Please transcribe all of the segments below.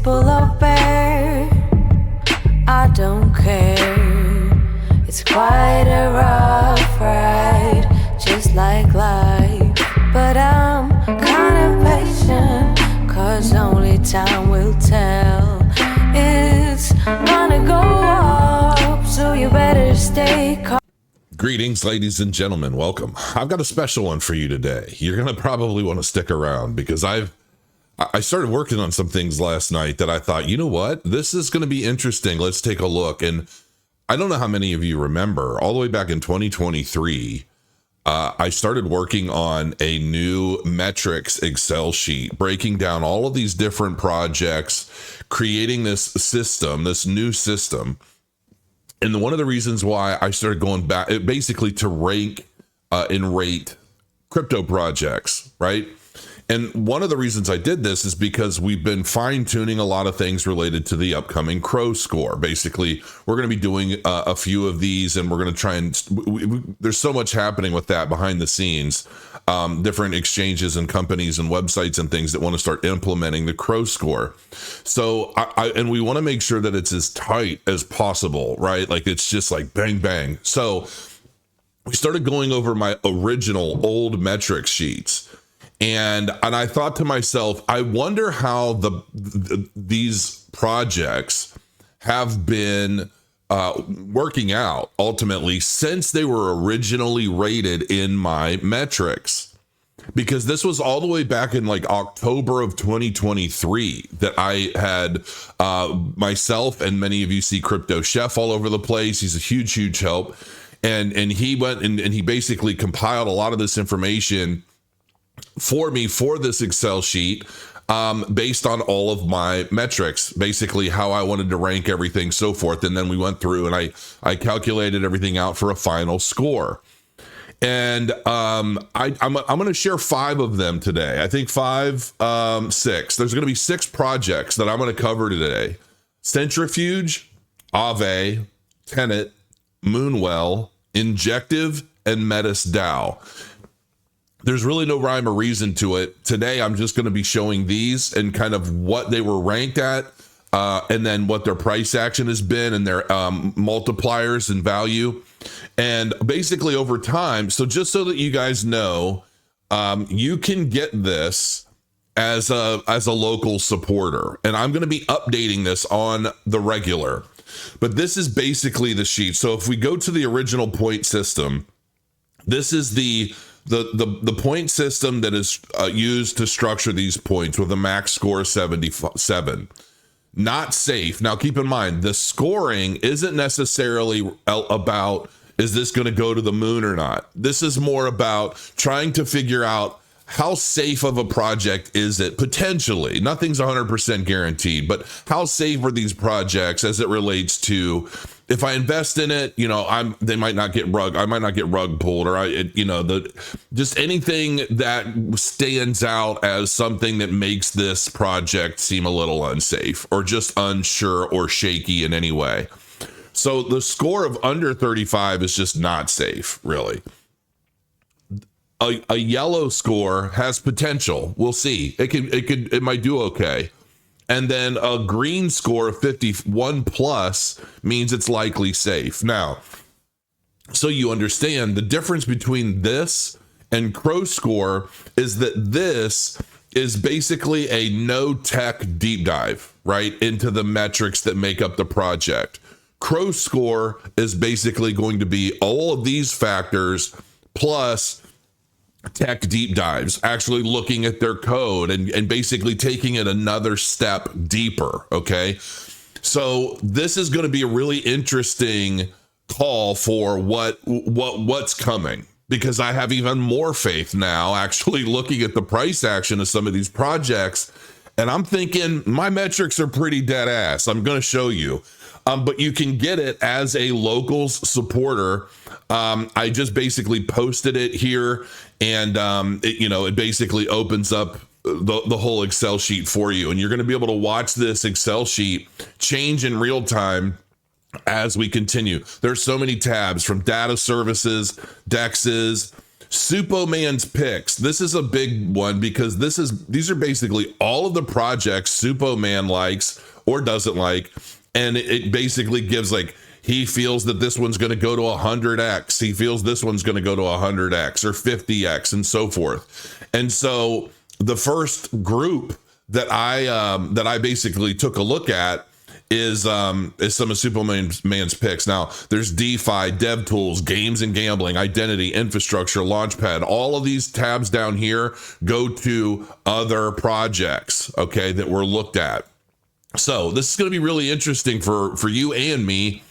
people obey. I don't care. It's quite a rough ride, just like life. But I'm kinda patient, 'cause only time will tell. It's gonna go up, so you better stay calm. Greetings, ladies and gentlemen. Welcome. I've got a special one for you today. You're going to probably want to stick around because I started working on some things last night that I thought, you know what? This is going to be interesting. Let's take a look. And I don't know how many of you remember, all the way back in 2023, I started working on a new metrics Excel sheet, breaking down all of these different projects, creating this system, this new system. And one of the reasons why I started going back, basically to rank and rate crypto projects, right? And one of the reasons I did this is because we've been fine-tuning a lot of things related to the upcoming Crow score. Basically, we're going to be doing a few of these, and we're going to try and there's so much happening with that behind the scenes, different exchanges and companies and websites and things that want to start implementing the Crow score. So and we want to make sure that it's as tight as possible, right? Like it's just like bang, bang. So we started going over my original old metric sheets. And I thought to myself, I wonder how these projects have been working out ultimately since they were originally rated in my metrics. Because this was all the way back in like October of 2023 that I had myself, and many of you see Crypto Chef all over the place. He's a huge, huge help. And he went and he basically compiled a lot of this information for me for this Excel sheet based on all of my metrics, basically how I wanted to rank everything, so forth. And then we went through and I calculated everything out for a final score. And I'm going to share 5 of them today. I think 6. There's going to be 6 projects that I'm going to cover today. Centrifuge, Aave, Tenet, Moonwell, Injective, and Metis DAO. There's really no rhyme or reason to it. Today, I'm just going to be showing these and kind of what they were ranked at, and then what their price action has been and their multipliers and value. And basically over time, so just so that you guys know, you can get this as a local supporter. And I'm going to be updating this on the regular. But this is basically the sheet. So if we go to the original point system, this is the point system that is used to structure these points with a max score of 77. Not safe. Now, keep in mind, the scoring isn't necessarily about, is this going to go to the moon or not? This is more about trying to figure out how safe of a project is it potentially. Nothing's 100% guaranteed, but how safe are these projects as it relates to, if I invest in it, you know, I might not get rug pulled, or just anything that stands out as something that makes this project seem a little unsafe or just unsure or shaky in any way. So the score of under 35 is just not safe, really. A yellow score has potential. We'll see. It might do okay. And then a green score of 51 plus means it's likely safe. Now, so you understand the difference between this and Crow score is that this is basically a no tech deep dive, right, into the metrics that make up the project. Crow score is basically going to be all of these factors plus tech deep dives, actually looking at their code and basically taking it another step deeper. Okay. So this is going to be a really interesting call for what's coming, because I have even more faith now actually looking at the price action of some of these projects. And I'm thinking my metrics are pretty dead ass. I'm going to show you. But you can get it as a locals supporter. I just basically posted it here, and it basically opens up the whole Excel sheet for you, and you're going to be able to watch this Excel sheet change in real time as we continue. There's so many tabs, from data services, dexes, Superman's picks. This is a big one because these are basically all of the projects Superman likes or doesn't like. And it basically gives like, he feels that this one's going to go to 100x. He feels this one's going to go to 100x or 50x and so forth. And so the first group that I basically took a look at is some of Superman's picks. Now, there's DeFi, Dev Tools, Games and Gambling, Identity, Infrastructure, Launchpad. All of these tabs down here go to other projects, okay, that were looked at. So this is going to be really interesting for you and me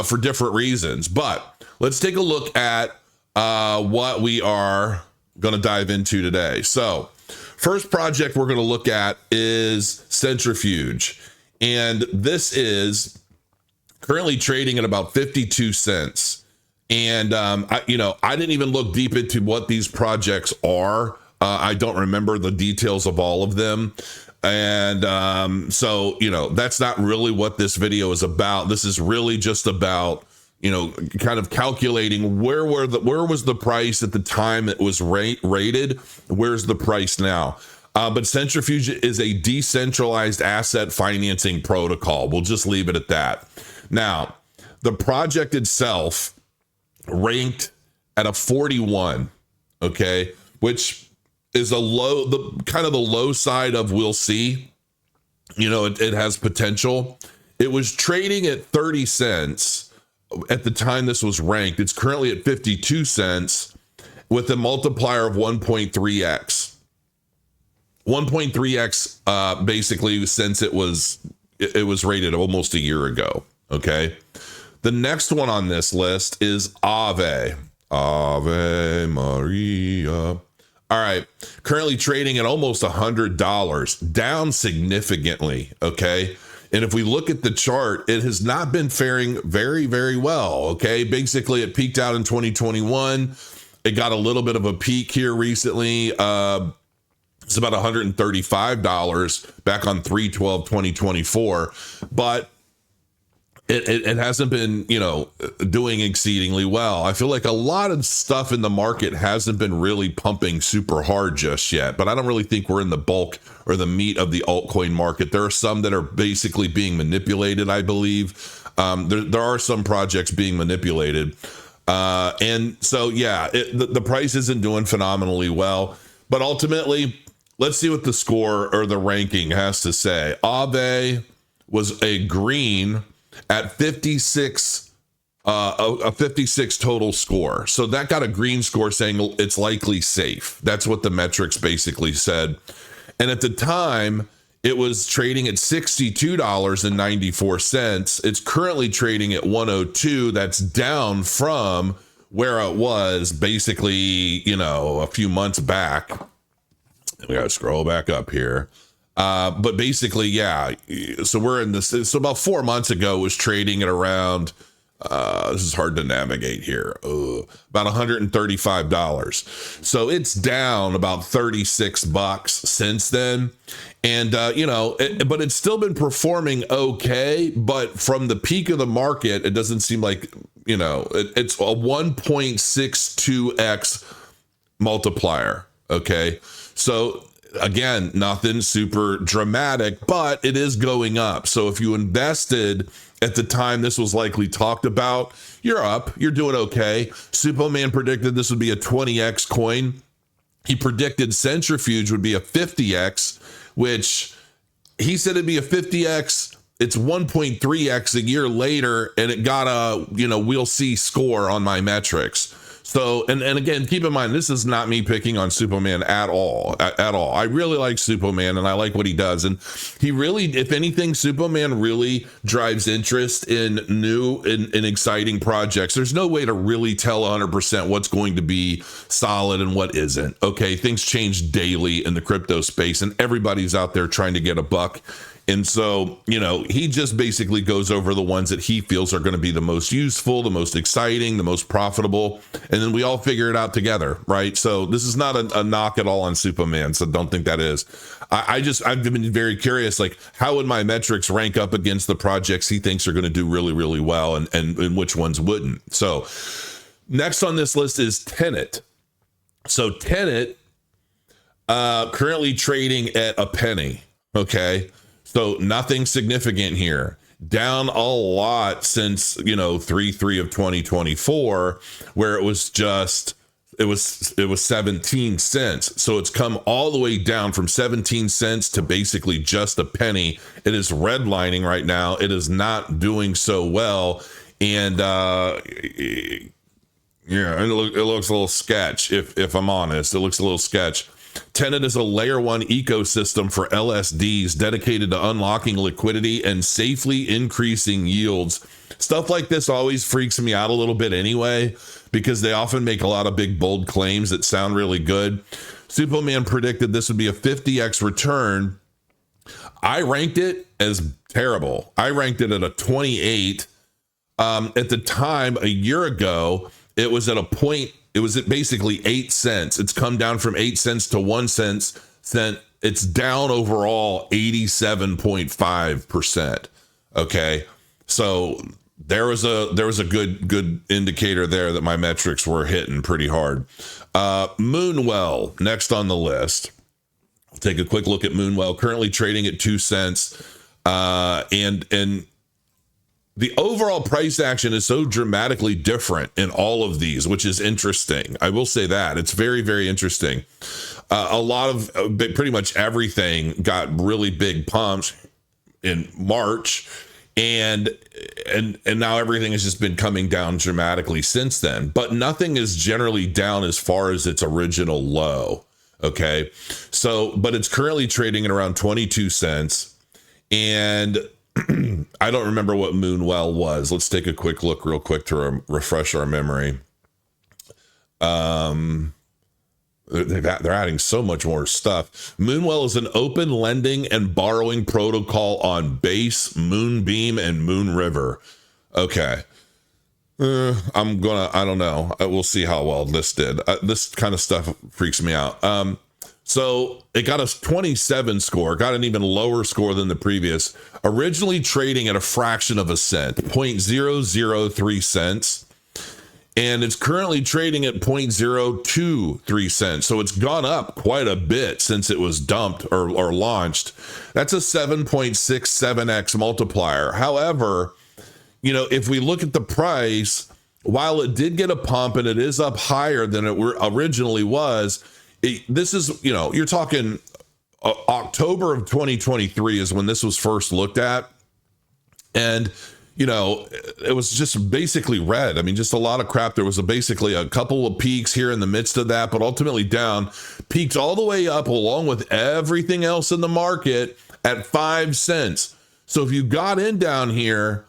for different reasons. But let's take a look at what we are going to dive into today. So first project we're going to look at is Centrifuge. And this is currently trading at about 52 cents. And, I didn't even look deep into what these projects are. I don't remember the details of all of them. And so, that's not really what this video is about. This is really just about, kind of calculating where was the price at the time it was rated? Where's the price now? But Centrifuge is a decentralized asset financing protocol. We'll just leave it at that. Now, the project itself ranked at a 41, okay, which is the low side of we'll see. It has potential. It was trading at 30 cents at the time this was ranked. It's currently at 52 cents with a multiplier of 1.3x. 1.3x basically since it was rated almost a year ago. Okay. The next one on this list is Ave Maria. All right. Currently trading at almost $100, down significantly. Okay. And if we look at the chart, it has not been faring very, very well. Okay. Basically, it peaked out in 2021. It got a little bit of a peak here recently. It's about $135 back on 3/12/2024, but it hasn't been, doing exceedingly well. I feel like a lot of stuff in the market hasn't been really pumping super hard just yet, but I don't really think we're in the bulk or the meat of the altcoin market. There are some that are basically being manipulated, I believe. There are some projects being manipulated. And so, yeah, the price isn't doing phenomenally well, but ultimately, let's see what the score or the ranking has to say. Aave was a green at 56, a 56 total score. So that got a green score saying it's likely safe. That's what the metrics basically said. And at the time, it was trading at $62.94. It's currently trading at 102. That's down from where it was basically, a few months back. We got to scroll back up here. But basically, yeah. So we're in this. So about 4 months ago, it was trading at around, this is hard to navigate here, about $135. So it's down about $36 since then. And, but it's still been performing okay. But from the peak of the market, it doesn't seem like, it's a 1.62x multiplier. Okay. So again, nothing super dramatic, but it is going up. So if you invested at the time this was likely talked about, you're up, you're doing okay. Superman predicted this would be a 20x coin. He predicted Centrifuge would be a 50x, which he said it'd be a 50x. It's 1.3x a year later, and it got a, we'll see score on my metrics. So, and again, keep in mind, this is not me picking on Superman at all. I really like Superman and I like what he does. And he really, if anything, Superman really drives interest in new and exciting projects. There's no way to really tell 100% what's going to be solid and what isn't. Okay. Things change daily in the crypto space and everybody's out there trying to get a buck. And so, he just basically goes over the ones that he feels are going to be the most useful, the most exciting, the most profitable. And then we all figure it out together, right? So this is not a knock at all on Superman. So don't think that is. I've been very curious, like, how would my metrics rank up against the projects he thinks are going to do really, really well and which ones wouldn't? So next on this list is Tenet. So Tenet currently trading at a penny. Okay. So nothing significant here. Down a lot since, 3/3 of 2024, where it was 17 cents. So it's come all the way down from 17 cents to basically just a penny. It is redlining right now. It is not doing so well. And it looks a little sketch. If I'm honest, it looks a little sketch. Tenet is a layer 1 ecosystem for LSDs dedicated to unlocking liquidity and safely increasing yields. Stuff like this always freaks me out a little bit anyway, because they often make a lot of big, bold claims that sound really good. Superman predicted this would be a 50x return. I ranked it as terrible. I ranked it at a 28. At the time, a year ago, it was at a point. It was at basically 8 cents. It's come down from 8 cents to 1 cent. It's down overall 87.5%. Okay. So there was a good indicator there that my metrics were hitting pretty hard. Moonwell next on the list. I'll take a quick look at Moonwell, currently trading at 2 cents. And the overall price action is so dramatically different in all of these, which is interesting. I will say that it's very, very interesting. A lot of pretty much everything got really big pumps in March, and now everything has just been coming down dramatically since then. But nothing is generally down as far as its original low. Okay, so but it's currently trading at around 22 cents, and I don't remember what Moonwell was. Let's take a quick look real quick to refresh our memory. They're adding so much more stuff. Moonwell is an open lending and borrowing protocol on Base, Moonbeam, and Moonriver. Okay. I don't know. We'll see how well this did. This kind of stuff freaks me out. So it got a 27 score, got an even lower score than the previous, originally trading at a fraction of a cent, 0.003 cents. And it's currently trading at 0.023 cents. So it's gone up quite a bit since it was dumped or launched. That's a 7.67x multiplier. However, if we look at the price, while it did get a pump and it is up higher than it originally was, this is, you're talking October of 2023 is when this was first looked at. And, it was just basically red. I mean, just a lot of crap. There was basically a couple of peaks here in the midst of that, but ultimately down, peaked all the way up along with everything else in the market at 5 cents. So if you got in down here,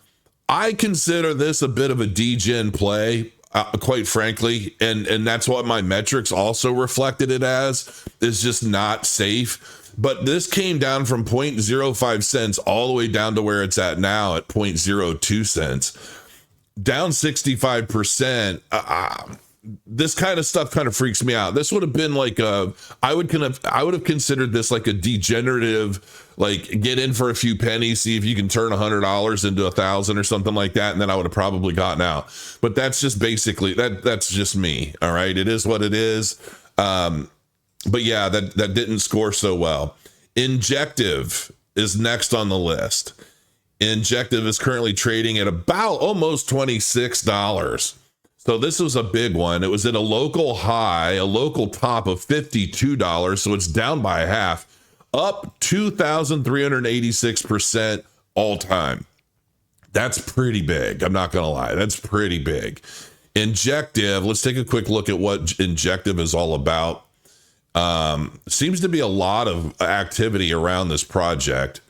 I consider this a bit of a degen play. Quite frankly, and that's what my metrics also reflected it as, is just not safe. But this came down from 0.05 cents all the way down to where it's at now at 0.02 cents, down 65%. This kind of stuff kind of freaks me out. This would have been like I would have considered this like a degenerative, like get in for a few pennies, see if you can turn $100 into 1,000 or something like that, and then I would have probably gotten out. But that's just basically that's just me. All right, it is what it is. But yeah, that didn't score so well. Injective is next on the list. Injective is currently trading at about almost $26. So this was a big one. It was at a local high, a local top of $52. So it's down by half, up 2,386% all time. That's pretty big. I'm not going to lie. That's pretty big. Injective, let's take a quick look at what Injective is all about. Seems to be a lot of activity around this project.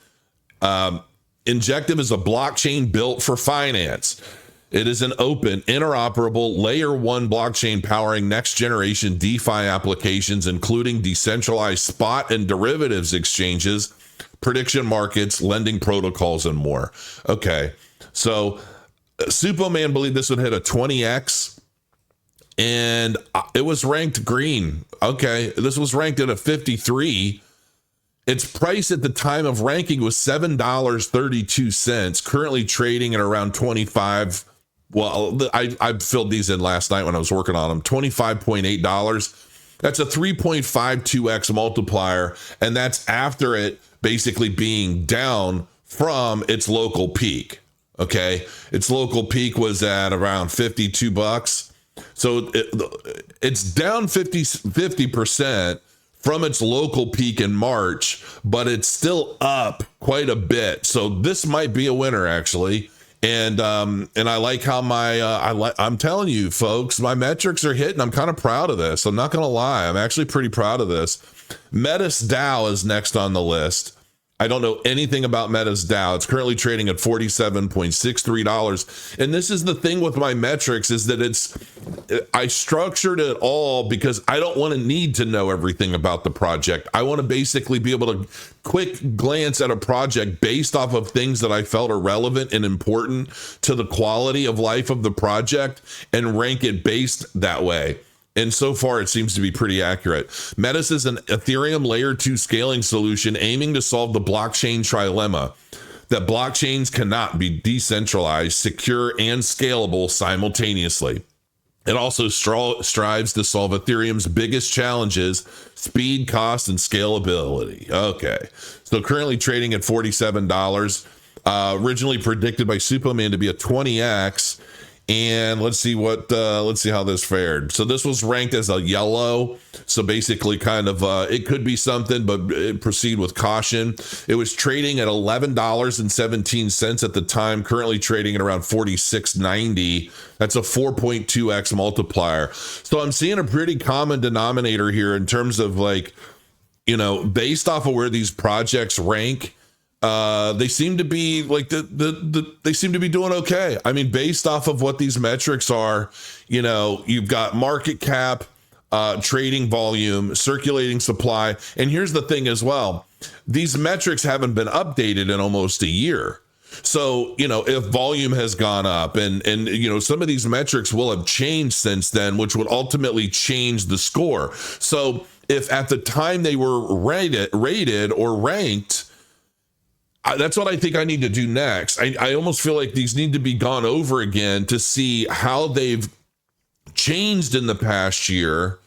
Injective is a blockchain built for finance. It is an open, interoperable, layer 1 blockchain powering next generation DeFi applications, including decentralized spot and derivatives exchanges, prediction markets, lending protocols, and more. Okay, so Superman believed this would hit a 20x, and it was ranked green. Okay, this was ranked at a 53. Its price at the time of ranking was $7.32, currently trading at around 25. Well, I filled these in last night when I was working on them. $25.8. That's a 3.52x multiplier, and that's after it basically being down from its local peak. Okay, its local peak was at around $52. So it's down 50% from its local peak in March, but it's still up quite a bit. So this might be a winner, actually. And I like how I'm telling you, folks, my metrics are hitting. I'm kind of proud of this. I'm not going to lie. I'm actually pretty proud of this. Metis Dow is next on the list. I don't know anything about Meta's Dow. It's currently trading at $47.63. And this is the thing with my metrics, is that I structured it all because I don't want to need to know everything about the project. I want to basically be able to quick glance at a project based off of things that I felt are relevant and important to the quality of life of the project and rank it based that way. And so far, it seems to be pretty accurate. Metis is an Ethereum layer 2 scaling solution aiming to solve the blockchain trilemma that blockchains cannot be decentralized, secure, and scalable simultaneously. It also strives to solve Ethereum's biggest challenges: speed, cost, and scalability. Okay, so currently trading at $47, originally predicted by Superman to be a 20x. And let's see how this fared. So this was ranked as a yellow. So basically kind of, it could be something, but proceed with caution. It was trading at $11.17 at the time, currently trading at around $46.90. That's a 4.2x multiplier. So I'm seeing a pretty common denominator here in terms of, like, you know, based off of where these projects rank, they seem to be like they seem to be doing okay. I mean, based off of what these metrics are, you know, you've got market cap, trading volume, circulating supply. And here's the thing as well. These metrics haven't been updated in almost a year. So, you know, if volume has gone up and, you know, some of these metrics will have changed since then, which would ultimately change the score. So if at the time they were rated or ranked, that's what I think I need to do next. I almost feel like these need to be gone over again to see how they've changed in the past year.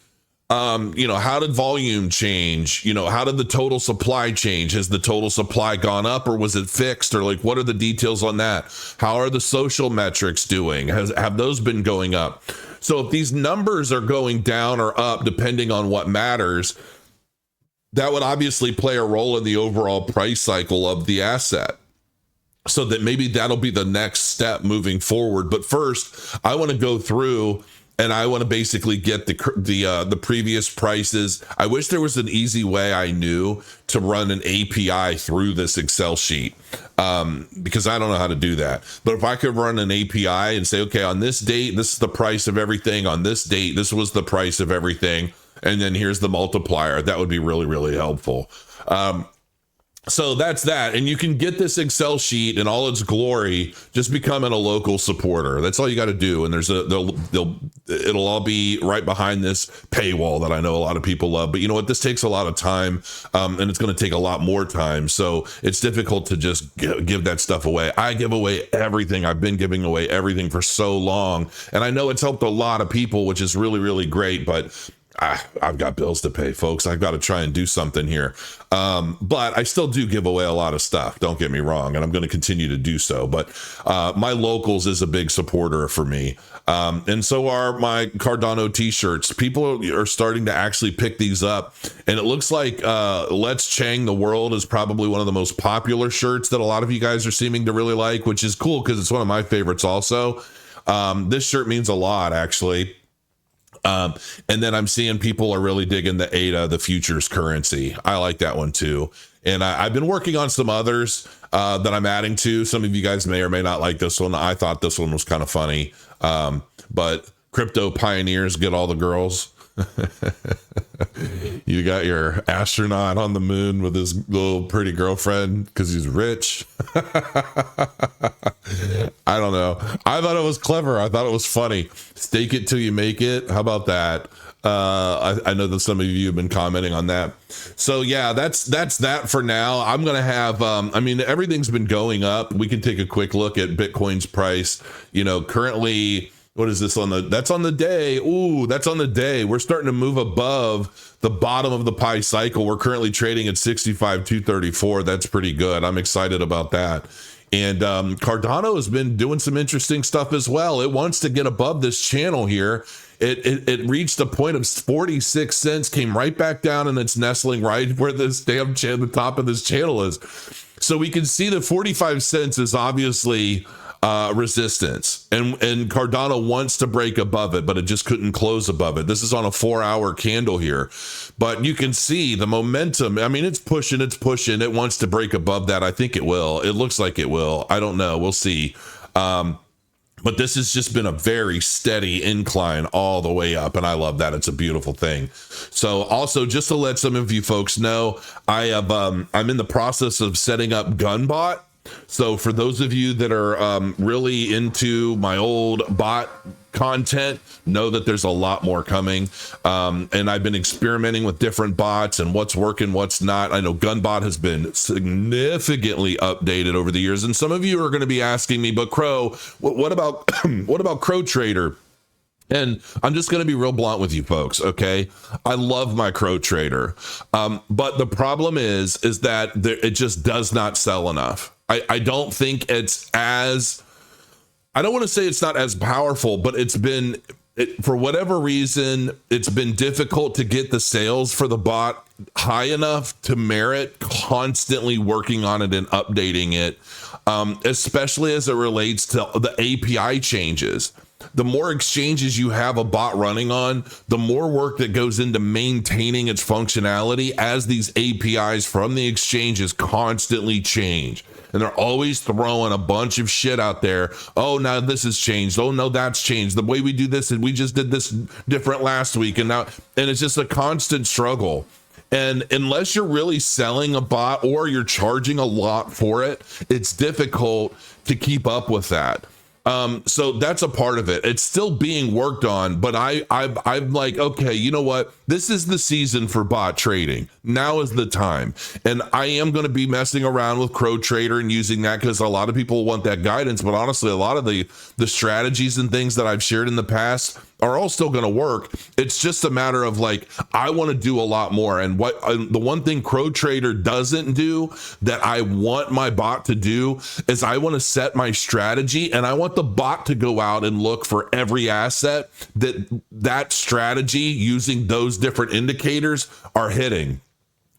You know, how did volume change? You know, how did the total supply change? Has the total supply gone up, or was it fixed? Or like, what are the details on that? How are the social metrics doing? Have those been going up? So if these numbers are going down or up, depending on what matters, that would obviously play a role in the overall price cycle of the asset. So that maybe that'll be the next step moving forward. But first, I want to go through and I want to basically get the previous prices. I wish there was an easy way I knew to run an API through this Excel sheet, because I don't know how to do that. But if I could run an API and say, okay, on this date, this is the price of everything. On this date, this was the price of everything. And then here's the multiplier. That would be really, really helpful. So that's that. And you can get this Excel sheet in all its glory just becoming a local supporter. That's all you got to do. And it'll all be right behind this paywall that I know a lot of people love. But you know what? This takes a lot of time, and it's going to take a lot more time. So it's difficult to just give that stuff away. I give away everything. I've been giving away everything for so long. And I know it's helped a lot of people, which is really, really great. But I've got bills to pay, folks. I've got to try and do something here. But I still do give away a lot of stuff. Don't get me wrong. And I'm going to continue to do so. But my locals is a big supporter for me. And so are my Cardano t-shirts. People are starting to actually pick these up. And it looks like Let's Chang the World is probably one of the most popular shirts that a lot of you guys are seeming to really like, which is cool because it's one of my favorites also. This shirt means a lot, actually. And then I'm seeing people are really digging the ADA, the futures currency. I like that one too. And I've been working on some others that I'm adding to. Some of you guys may or may not like this one. I thought this one was kind of funny. But crypto pioneers get all the girls. You got your astronaut on the moon with his little pretty girlfriend because he's rich. I don't know. I thought it was clever. I thought it was funny. Stake it till you make it. How about that? I know that some of you have been commenting on that. So yeah, that's that for now. I'm going to have, I mean, everything's been going up. We can take a quick look at Bitcoin's price. You know, currently What is this on the, that's on the day. Ooh, that's on the day. We're starting to move above the bottom of the pi cycle. We're currently trading at 65,234. That's pretty good. I'm excited about that. And Cardano has been doing some interesting stuff as well. It wants to get above this channel here. It reached a point of 46 cents, came right back down, and it's nestling right where this damn the top of this channel is. So we can see that 45 cents is obviously resistance, and Cardano wants to break above it, but it just couldn't close above it. This is on a 4-hour candle here, but you can see the momentum. I mean, it's pushing. It wants to break above that. I think it will. It looks like it will. I don't know. We'll see. But this has just been a very steady incline all the way up, and I love that. It's a beautiful thing. So also, just to let some of you folks know, I'm in the process of setting up Gunbot. So for those of you that are really into my old bot content, know that there's a lot more coming. And I've been experimenting with different bots and what's working, what's not. I know Gunbot has been significantly updated over the years. And some of you are going to be asking me, but Crow, what about what about Crow Trader? And I'm just going to be real blunt with you folks, okay? I love my Crow Trader. But the problem is that it just does not sell enough. I don't think it's as, I don't want to say it's not as powerful, but for whatever reason, it's been difficult to get the sales for the bot high enough to merit constantly working on it and updating it, especially as it relates to the API changes. The more exchanges you have a bot running on, the more work that goes into maintaining its functionality as these APIs from the exchanges constantly change. And they're always throwing a bunch of shit out there. Oh, now this has changed. Oh, no, that's changed. The way we do this, and we just did this different last week. And it's just a constant struggle. And unless you're really selling a bot or you're charging a lot for it, it's difficult to keep up with that. So that's a part of it. It's still being worked on, but I'm like, okay, you know what? This is the season for bot trading. Now is the time. And I am going to be messing around with Crow Trader and using that because a lot of people want that guidance. But honestly, a lot of the strategies and things that I've shared in the past are all still going to work. It's just a matter of like, I want to do a lot more. And the one thing Crow Trader doesn't do that I want my bot to do is I want to set my strategy, and I want the bot to go out and look for every asset that strategy using those different indicators are hitting,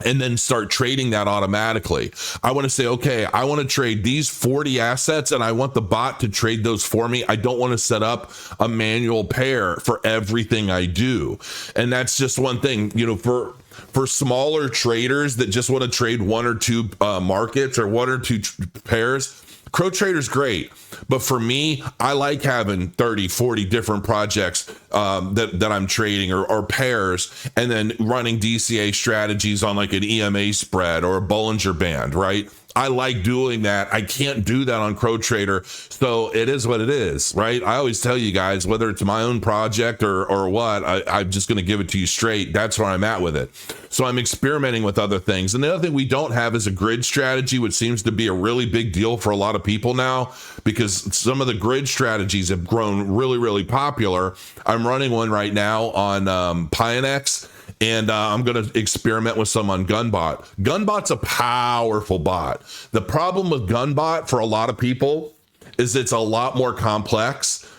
and then start trading that automatically. I want to say, okay, I want to trade these 40 assets and I want the bot to trade those for me. I don't want to set up a manual pair for everything I do. And that's just one thing, for smaller traders that just want to trade one or two markets or one or two pairs, Crow Trader's great. But for me, I like having 30, 40 different projects that I'm trading or pairs, and then running DCA strategies on like an EMA spread or a Bollinger Band, right? I like doing that. I can't do that on Crow Trader. So it is what it is, right? I always tell you guys, whether it's my own project or what, I'm just going to give it to you straight. That's where I'm at with it. So I'm experimenting with other things. And the other thing we don't have is a grid strategy, which seems to be a really big deal for a lot of people now, because some of the grid strategies have grown really, really popular. I'm running one right now on Pionex. And I'm going to experiment with some on Gunbot. Gunbot's a powerful bot. The problem with Gunbot for a lot of people is it's a lot more complex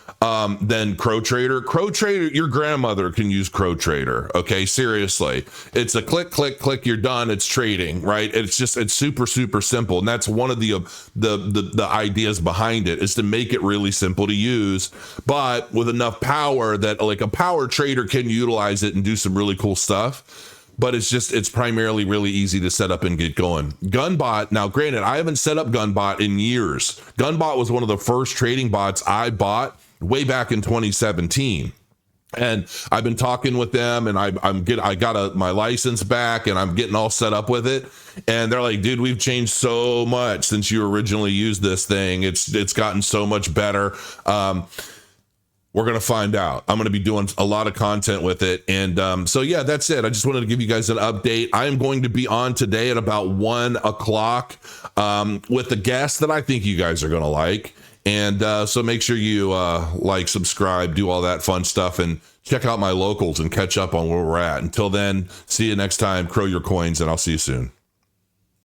than Crow Trader. Crow Trader, your grandmother can use Crow Trader. Okay, seriously. It's a click, click, click, you're done. It's trading, right? It's super, super simple. And that's one of the ideas behind it, is to make it really simple to use, but with enough power that like a power trader can utilize it and do some really cool stuff. But it's primarily really easy to set up and get going. Gunbot, now granted, I haven't set up Gunbot in years. Gunbot was one of the first trading bots I bought way back in 2017. And I've been talking with them, and I got my license back, and I'm getting all set up with it. And they're like, dude, we've changed so much since you originally used this thing. It's gotten so much better. We're going to find out. I'm going to be doing a lot of content with it. And so, yeah, that's it. I just wanted to give you guys an update. I am going to be on today at about 1 o'clock with a guest that I think you guys are going to like. And so make sure you like, subscribe, do all that fun stuff, and check out my locals and catch up on where we're at. Until then, see you next time. Crow your coins, and I'll see you soon.